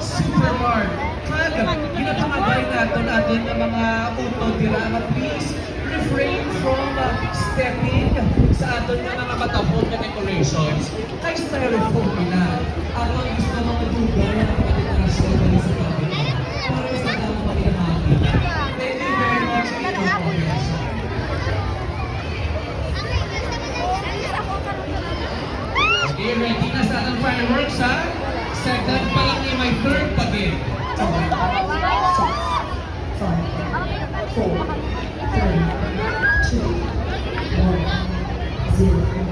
Supermart. Kag, ginapangagay natin ng mga utod dira. Please, refrain from stepping sa aton nga mga matapon na decorations. Kay styrofoam nila. Ako ang gusto mga dugay na pagkadekorasyon dali sa kapit. Para sa tao makinamaki. Thank you very much for your cooperation. Okay, ready na sa atong fireworks ha? Second pa lang yung may third pagin. 5, 4, 3, 2, 1, 0.